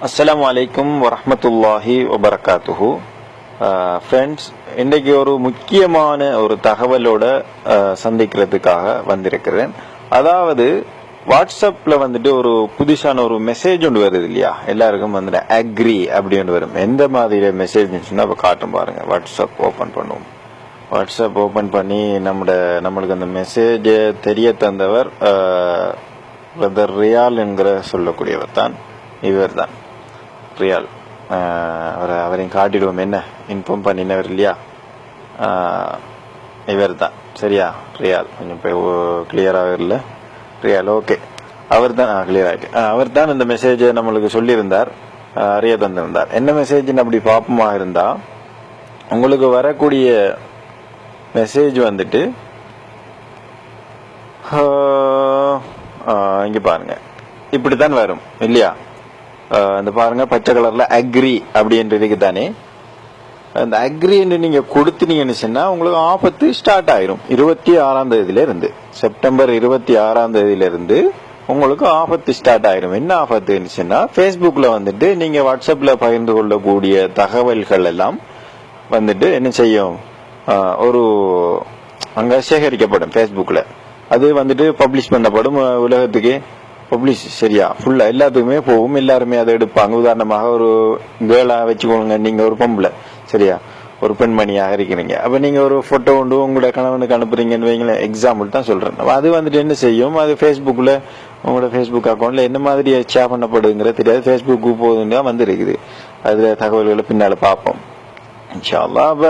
அஸ்ஸலாமு அலைக்கும் வரஹ்மத்துல்லாஹி வபரகாத்துஹு. ஃப்ரெண்ட்ஸ், இன்றைக்கு ஒரு முக்கியமான ஒரு தகவலோட சந்திக்கிறதுக்காக வந்திருக்கிறேன். அதாவது வாட்ஸ்அப்ல வந்துட்டு ஒரு புதுசான ஒரு மெசேஜ் ஒன்று வருது இல்லையா, எல்லாருக்கும் வந்துட்டு அக்ரி அப்படின்னு வரும். எந்த மாதிரி மெசேஜ் இப்போ காட்டும் பாருங்க. வாட்ஸ்அப் ஓபன் பண்ணுவோம். வாட்ஸ்அப் ஓபன் பண்ணி நம்மளுக்கு அந்த மெசேஜ் தெரிய தந்தவர் பிரதர் ரியால் என்கிற சொல்லக்கூடியவர் தான். இவர் தான் ரியால். அவரையும் காட்டிடுவோம். என்ன இன்ஃபார்ம் பண்ணினவர் இல்லையா, இவர் தான். சரியா, ரியால். கொஞ்சம் கிளியராக இல்லை. ரியால், ஓகே, அவர் தான். கிளியர் ஆயிட்டு. அவர் தான் இந்த மெசேஜை நம்மளுக்கு சொல்லியிருந்தார், அறிய தந்திருந்தார். என்ன மெசேஜ்னு அப்படி பாப்பமா இருந்தா, உங்களுக்கு வரக்கூடிய மெசேஜ் வந்துட்டு இங்க பாருங்க, இப்படித்தான் வரும் இல்லையா. அந்த பாருங்க, பச்சை கலர்ல அக்ரி அப்படின்றது தானே. அந்த அக்ரின்னு நீங்க கொடுத்தீங்கன்னு சொன்னா உங்களுக்கு ஆபத்து ஸ்டார்ட் ஆயிரும். 26ஆம் தேதியில இருந்து, செப்டம்பர் 26ஆம் தேதியில இருந்து உங்களுக்கு ஆபத்து ஸ்டார்ட் ஆயிரும். என்ன ஆபத்துன்னு சொன்னா, பேஸ்புக்ல வந்துட்டு நீங்க வாட்ஸ்அப்ல பகிர்ந்து கொள்ளக்கூடிய தகவல்கள் எல்லாம் வந்துட்டு என்ன செய்யும், ஒரு அங்க சேகரிக்கப்படும் பேஸ்புக்ல. அது வந்துட்டு பப்ளிஷ் பண்ணப்படும் உலகத்துக்கு. பப்ளிஷ் சரியா ஃபுல்லா எல்லாத்துக்குமே போகும். எல்லாருமே அதை எடுப்பாங்க. உதாரணமாக ஒரு கேர்ளா வச்சுக்கோங்க, நீங்க ஒரு பொம்பளை சரியா, ஒரு பெண்மணியாக இருக்கிறீங்க. அப்ப நீங்க ஒரு போட்டோ கொண்டு உங்களோட கணவனுக்கு அனுப்புறீங்கன்னு வைங்களேன், எக்ஸாம்பிள் தான் சொல்றேன். அது வந்துட்டு என்ன செய்யும், அது பேஸ்புக்ல உங்களோட பேஸ்புக் அக்கௌண்ட்ல என்ன மாதிரி ஷேர் பண்ணப்படுங்கிற தெரியாது. பேஸ்புக்கு போகுதுன்னு தான் வந்து இருக்குது. அதுல தகவல்களை பின்னால பார்ப்போம் இன்ஷா அல்லாஹ். அப்ப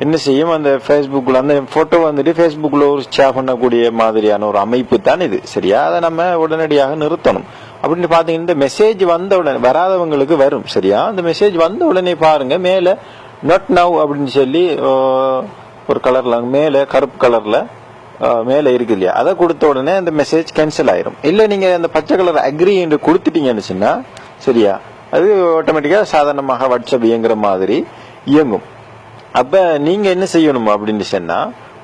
என்ன செய்யும், அந்த பேஸ்புக்ல அந்த போட்டோ வந்துட்டு பேஸ்புக்ல ஒரு ஷேர் பண்ணக்கூடிய மாதிரியான ஒரு அமைப்பு தான் இது. சரியா, அதை நம்ம உடனடியாக நிறுத்தணும். அப்படின்னு பாத்தீங்கன்னா, இந்த மெசேஜ் வந்த உடனே வராதவங்களுக்கு வரும். சரியா, அந்த மெசேஜ் வந்த உடனே பாருங்க, மேல நாட் நவ் அப்படின்னு சொல்லி ஒரு கலர்ல மேல கருப்பு கலர்ல மேல இருக்கு இல்லையா, அதை கொடுத்த உடனே அந்த மெசேஜ் கேன்சல் ஆயிரும். இல்ல நீங்க அந்த பச்சை கலர் அக்ரி என்று கொடுத்துட்டீங்கன்னு சொன்னா சரியா, அது ஆட்டோமேட்டிக்கா சாதாரணமாக வாட்ஸ்அப் இயங்குற மாதிரி இயங்கும். அப்ப நீங்க என்ன செய்யணும் அப்படின்னு சொன்னா,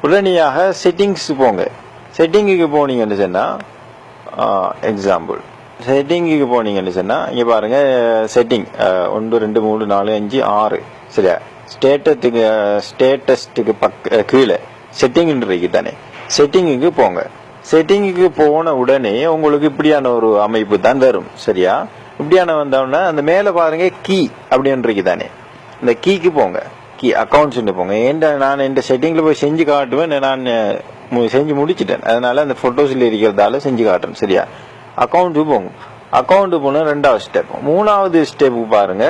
உடனடியாக செட்டிங்ஸ் போங்க. செட்டிங்குக்கு போனீங்கன்னு சொன்னா, எக்ஸாம்பிள் செட்டிங்குக்கு போனீங்கன்னு சொன்னா, இங்க பாருங்க, செட்டிங் 1 2 3 4 5 6 சரியா, ஸ்டேட்டஸ்டுக்கு கீழே செட்டிங் இருக்கு தானே. செட்டிங்குக்கு போங்க. செட்டிங்குக்கு போன உடனே உங்களுக்கு இப்படியான ஒரு அமைப்பு தான் வரும். சரியா, இப்படியான வந்தோடனே அந்த மேல பாருங்க கீ அப்படின்னு இருக்கு தானே, இந்த கீக்கு போங்க. கீ அக்கௌண்ட்ஸ் போங்க. நான் இந்த செட்டிங்ல போய் செஞ்சு காட்டுவேன். நான் செஞ்சு முடிச்சிட்டேன், அதனால அந்த போட்டோஸ்ல இருக்கிறதால செஞ்சு காட்டுறேன். சரியா, அக்கௌண்ட் போங்க. அக்கௌண்ட் போன 2வது ஸ்டெப். 3வது ஸ்டெப் பாருங்க,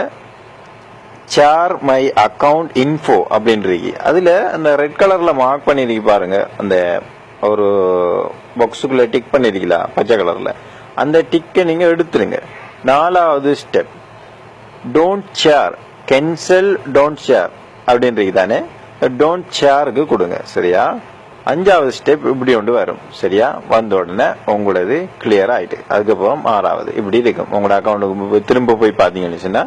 ஷேர் மை அக்கௌண்ட் இன்ஃபோ அப்படின்றது. அதுல அந்த ரெட் கலர்ல மார்க் பண்ணிருக்கு பாருங்க, அந்த ஒரு பாக்ஸுக்குள்ள டிக் பண்ணிருக்கீங்களா பச்சை கலர்ல, அந்த டிக்கை நீங்க எடுத்துருங்க. 4வது step, don't share, cancel don't share அப்படின்றது தானே, டோன்ட் ஷேருக்கு கொடுங்க. சரியா, 5வது ஸ்டெப் இப்படி ஒன்று வரும். சரியா, வந்த உடனே உங்களது கிளியர் ஆயிட்டு, அதுக்கப்புறம் 6வது இப்படி இருக்கும். உங்களோட அக்கௌண்ட்டுக்கு திரும்ப போய் பாத்தீங்கன்னு சொன்னா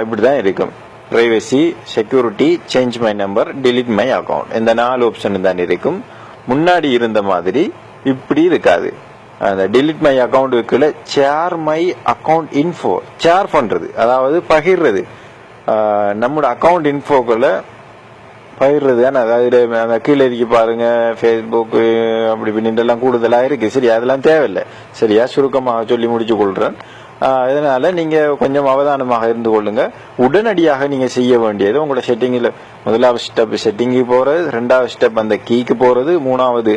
இப்படிதான் இருக்கும். Privacy, security, change my number, delete my account, இந்த 4 ஆப்ஷன் தான் இருக்கும். முன்னாடி இருந்த மாதிரி இப்படி இருக்காது. அந்த delete my account share my account info, share பண்றது, அதாவது பகிர்றது. நம்மளோட அக்கௌண்ட் இன்ஃபோக்குள்ள பகிர்றது. அதாவது கீழே இருக்கு பாருங்க, பேஸ்புக் அப்படி பின்னெல்லாம் கூடுதலா இருக்கு. சரி, அதெல்லாம் தேவையில்லை. சரியா, சுருக்கமாக சொல்லி முடிச்சு கொள்றேன். இதனால நீங்க கொஞ்சம் அவதானமாக இருந்து கொள்ளுங்க. உடனடியாக நீங்க செய்ய வேண்டியது, உங்களோட செட்டிங்ல 1வது ஸ்டெப் செட்டிங்கு போறது, 2வது ஸ்டெப் அந்த கீக்கு போறது, 3வது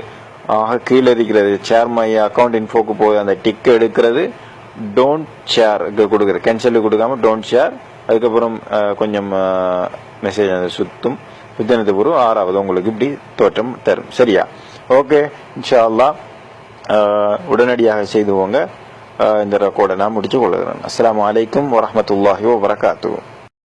கீழே இருக்கிறது ஷேர் மை அக்கௌண்ட் இன்ஃபோக்கு போய் அந்த டிக் எடுக்கிறது, டோன்ட் ஷேர் கொடுக்குறது, கேன்சல் கொடுக்காம டோன்ட் ஷேர். அதுக்கப்புறம் கொஞ்சம் மெசேஜ் சுத்தும். சுத்தினது பிறகு 6வது உங்களுக்கு இப்படி தோற்றம் தரும். சரியா, ஓகே, இன்ஷா அல்லாஹ் உடனடியாக செய்துவோங்க. இந்த ரெக்கார்டை நான் முடிச்சு கொள்கிறேன். அஸ்ஸலாமு அலைக்கும் வரஹ்மத்துல்லாஹி வபரகாத்துஹு.